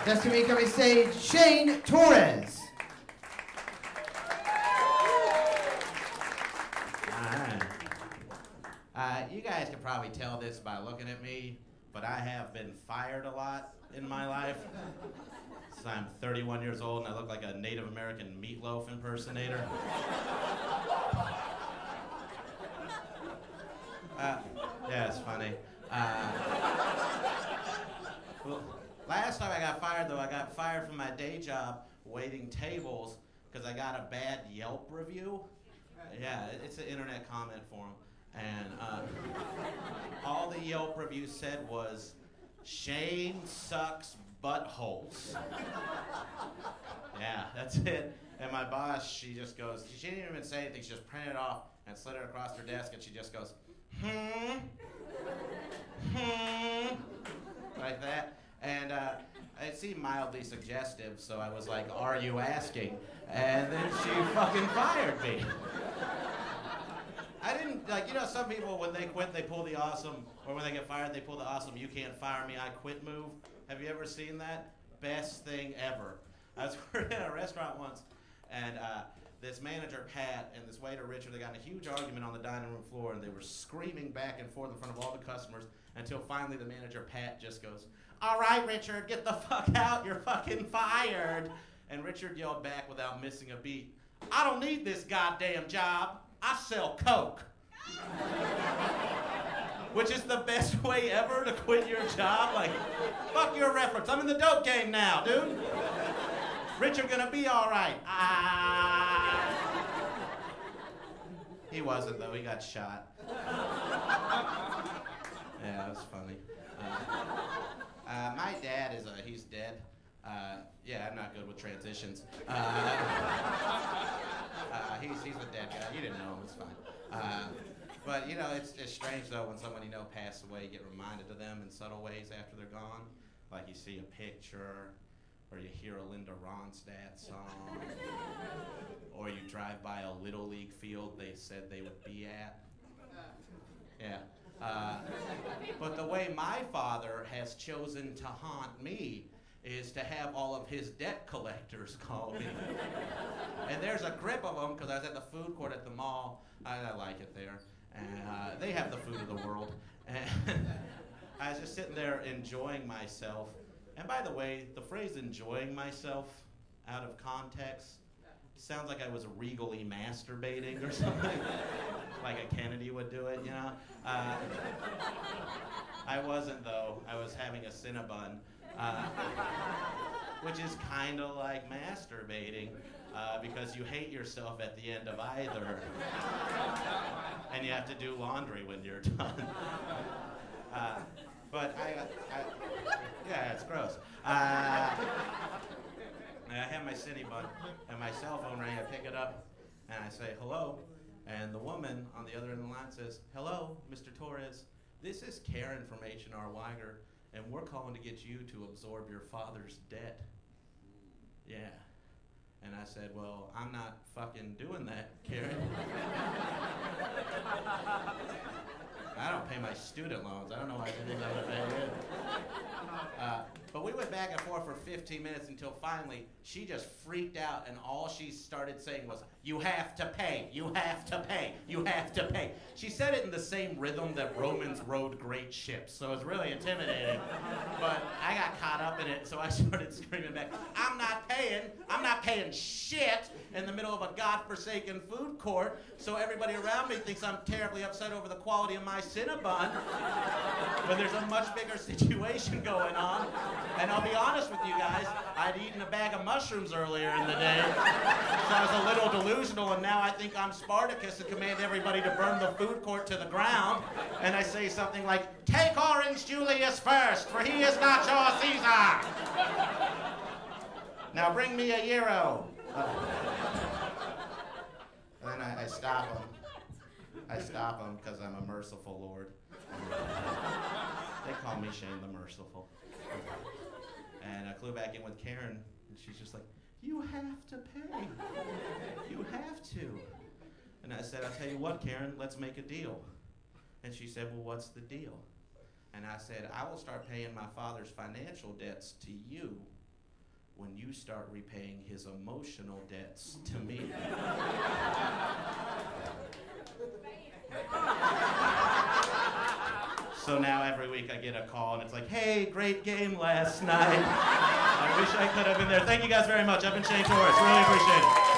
Just to meet on stage, Shane Torres. You guys can probably tell this by looking at me, but I have been fired a lot in my life. Since I'm 31 years old and I look like a Native American meatloaf impersonator. Yeah, it's funny. Well, last time I got fired, though, I got fired from my day job waiting tables because I got a bad Yelp review. Yeah, it's an internet comment forum. And all the Yelp review said was, Shane sucks buttholes. Yeah, that's it. And my boss, she just goes, she didn't even say anything, she just printed it off and slid it across her desk and she just goes, like that. And it seemed mildly suggestive, so I was like, are you asking? And then she fucking fired me. I didn't, like, you know, some people, when they quit, they pull the awesome, or when they get fired, they pull the awesome, you can't fire me, I quit move. Have you ever seen that? Best thing ever. I was working at a restaurant once, and this manager, Pat, and this waiter, Richard, they got in a huge argument on the dining room floor, and they were screaming back and forth in front of all the customers, until finally the manager, Pat, just goes, all right, Richard, get the fuck out, you're fucking fired. And Richard yelled back without missing a beat, I don't need this goddamn job. I sell Coke. Which is the best way ever to quit your job. Like, fuck your reference. I'm in the dope game now, dude. Richard gonna be all right. He wasn't, though. He got shot. Yeah, that was funny. My dad is he's dead. Yeah, I'm not good with transitions. He's a dead guy. You didn't know him, it's fine. But, you know, it's strange, though, when someone you know passed away, you get reminded of them in subtle ways after they're gone. Like you see a picture, or you hear a Linda Ronstadt song, or you drive by a Little League field they said they would be at. Yeah. But the way my father has chosen to haunt me is to have all of his debt collectors call me. And there's a grip of them, because I was at the food court at the mall. I like it there. And they have the food of the world. And I was just sitting there enjoying myself. And by the way, the phrase enjoying myself out of context sounds like I was regally masturbating or something. Like a Kennedy would do it, you know? I wasn't, though. I was having a Cinnabon. Which is kind of like masturbating, because you hate yourself at the end of either. And you have to do laundry when you're done. But yeah, it's gross. I have my Cinnabon, and my cell phone rang. I pick it up, and I say, hello. And the woman on the other end of the line says, hello, Mr. Torres. This is Karen from H&R Weiger. And we're calling to get you to absorb your father's debt. Yeah. And I said, well, I'm not fucking doing that, Karen. I don't pay my student loans. I don't know why I didn't know to pay it. But we went back and forth for 15 minutes until finally she just freaked out, and all she started saying was, you have to pay, you have to pay, you have to pay. She said it in the same rhythm that Romans rode great ships, so it was really intimidating. But I got caught up in it, so I started screaming back, I'm not paying shit in the middle of a godforsaken food court, so everybody around me thinks I'm terribly upset over the quality of my Cinnabon. But there's a much bigger situation going on. And I'll be honest with you guys, I'd eaten a bag of mushrooms earlier in the day, so I was a little delusional, and now I think I'm Spartacus and command everybody to burn the food court to the ground. And I say something like, take Orange Julius first, for he is not your Caesar. Now bring me a gyro. And then I stop him. I stop him because I'm a merciful Lord. They call me Shane the Merciful. And I flew back in with Karen, and she's just like, you have to pay. You have to. And I said, I'll tell you what, Karen, let's make a deal. And she said, well, what's the deal? And I said, I will start paying my father's financial debts to you when you start repaying his emotional debts to me. So now every week I get a call and it's like, hey, great game last night. I wish I could have been there. Thank you guys very much. I've been Shane Torres. Really appreciate it.